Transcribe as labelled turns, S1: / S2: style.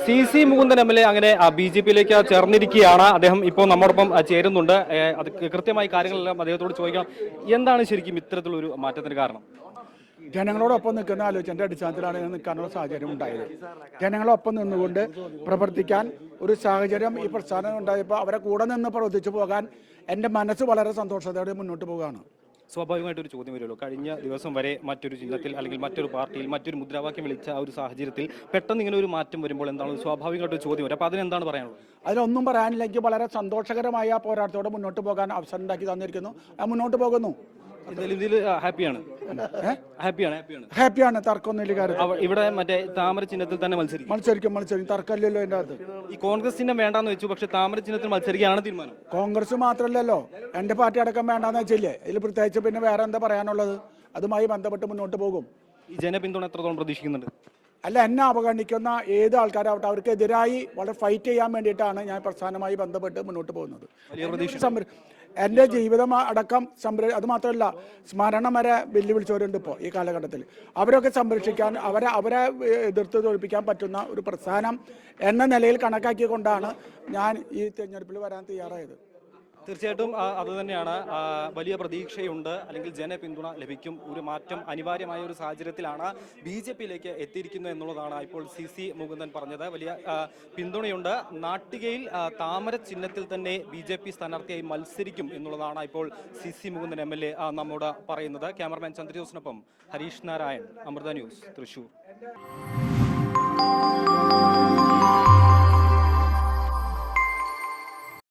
S1: CC Mukundan MLA അങ്ങനെ BJP-യിലേക്ക് ചേർന്നിരിക്കുകയാണ്. അദ്ദേഹം ഇപ്പോൾ നമ്മോടൊപ്പം ചേരുന്നുണ്ട്. അത് കൃത്യമായി കാര്യങ്ങളെല്ലാം അദ്ദേഹത്തോട് ചോദിക്കാം. എന്താണ് ശരിക്കും ഇത്തരത്തിലൊരു മാറ്റത്തിന് കാരണം?
S2: ജനങ്ങളോടൊപ്പം നിൽക്കുന്ന ആലോചനയുടെ അടിസ്ഥാനത്തിലാണ് നിൽക്കാനുള്ള സാഹചര്യം ഉണ്ടായത്. ജനങ്ങളൊപ്പം നിന്നുകൊണ്ട് പ്രവർത്തിക്കാൻ ഒരു സാഹചര്യം ഈ പ്രസ്ഥാനം ഉണ്ടായപ്പോൾ അവരെ കൂടെ നിന്ന് പ്രവർത്തിച്ചു പോകാൻ എൻ്റെ മനസ്സ് വളരെ സന്തോഷത്തോടെ മുന്നോട്ട് പോവുകയാണ്.
S1: സ്വാഭാവികമായിട്ടൊരു ചോദ്യം വരുമല്ലോ. കഴിഞ്ഞ ദിവസം വരെ മറ്റൊരു ചിഹ്നത്തിൽ അല്ലെങ്കിൽ മറ്റൊരു പാർട്ടിയിൽ മറ്റൊരു മുദ്രാവാക്യം വിളിച്ച ആ ഒരു സാഹചര്യത്തിൽ പെട്ടെന്ന് ഇങ്ങനെ ഒരു മാറ്റം വരുമ്പോൾ എന്താണ് സ്വാഭാവികമായിട്ടൊരു ചോദ്യം വരും. അപ്പോൾ അതിനെന്താണ് പറയാനുള്ളത്?
S2: അതിലൊന്നും പറയാനില്ലെങ്കിൽ വളരെ സന്തോഷകരമായ പോരാട്ടത്തോടെ മുന്നോട്ട് പോകാൻ അവസരം ഉണ്ടാക്കി തന്നിരിക്കുന്നു. മുന്നോട്ട് പോകുന്നു.
S1: ഇതിൽ ഹാപ്പിയാണ്.
S2: തർക്കമൊന്നുമില്ല. കാര്യം
S1: ഇവിടെ മറ്റേ താമര ചിഹ്നത്തിൽ തന്നെ
S2: മത്സരിക്കും. തർക്കമില്ലല്ലോ എൻ്റെ അത്.
S1: ഈ കോൺഗ്രസ് ചിഹ്നം വേണ്ടാന്ന് വെച്ചു, പക്ഷെ താമര ചിഹ്നത്തിൽ മത്സരിക്കാനാണ് തീരുമാനം.
S2: കോൺഗ്രസ് മാത്രമല്ലല്ലോ, എൻ്റെ പാർട്ടി അടക്കം വേണ്ടാന്ന് വെച്ചില്ലേ. ഇതിൽ പ്രത്യേകിച്ച് പിന്നെ വേറെ എന്താ പറയാനുള്ളത്? അതുമായി ബന്ധപ്പെട്ട് മുന്നോട്ട് പോകും.
S1: ഈ ജനപിന്തുണ എത്രത്തോളം പ്രതീക്ഷിക്കുന്നുണ്ട്?
S2: അല്ല, എന്നെ അവഗണിക്കുന്ന ഏത് ആൾക്കാരാവട്ടെ അവർക്കെതിരായി വളരെ ഫൈറ്റ് ചെയ്യാൻ വേണ്ടിയിട്ടാണ് ഞാൻ പ്രസ്ഥാനമായി ബന്ധപ്പെട്ട് മുന്നോട്ട് പോകുന്നത്. എൻ്റെ ജീവിതം അടക്കം അത് മാത്രമല്ല, സ്മരണം വരെ വെല്ലുവിളിച്ചവരുണ്ട് ഇപ്പോൾ ഈ കാലഘട്ടത്തിൽ. അവരൊക്കെ സംരക്ഷിക്കാൻ, അവരെ എതിർത്ത് തോൽപ്പിക്കാൻ പറ്റുന്ന ഒരു പ്രസ്ഥാനം എന്ന നിലയിൽ കണക്കാക്കിക്കൊണ്ടാണ് ഞാൻ ഈ തെരഞ്ഞെടുപ്പിൽ വരാൻ തയ്യാറായത്.
S1: തീർച്ചയായിട്ടും അതുതന്നെയാണ്. വലിയ പ്രതീക്ഷയുണ്ട്, അല്ലെങ്കിൽ ജനപിന്തുണ ലഭിക്കും. ഒരു മാറ്റം അനിവാര്യമായ ഒരു സാഹചര്യത്തിലാണ് BJP-യിലേക്ക് എത്തിയിരിക്കുന്നത് എന്നുള്ളതാണ് ഇപ്പോൾ CC മുകുന്ദൻ പറഞ്ഞത്. വലിയ പിന്തുണയുണ്ട്. നാട്ടികയിൽ താമര ചിഹ്നത്തിൽ തന്നെ BJP സ്ഥാനാർത്ഥിയായി മത്സരിക്കും എന്നുള്ളതാണ് ഇപ്പോൾ CC മുകുന്ദൻ MLA നമ്മോട് പറയുന്നത്. ക്യാമറമാൻ ചന്ദ്രജോസിനൊപ്പം ഹരീഷ് നാരായൺ, അമൃത ന്യൂസ്, തൃശൂർ.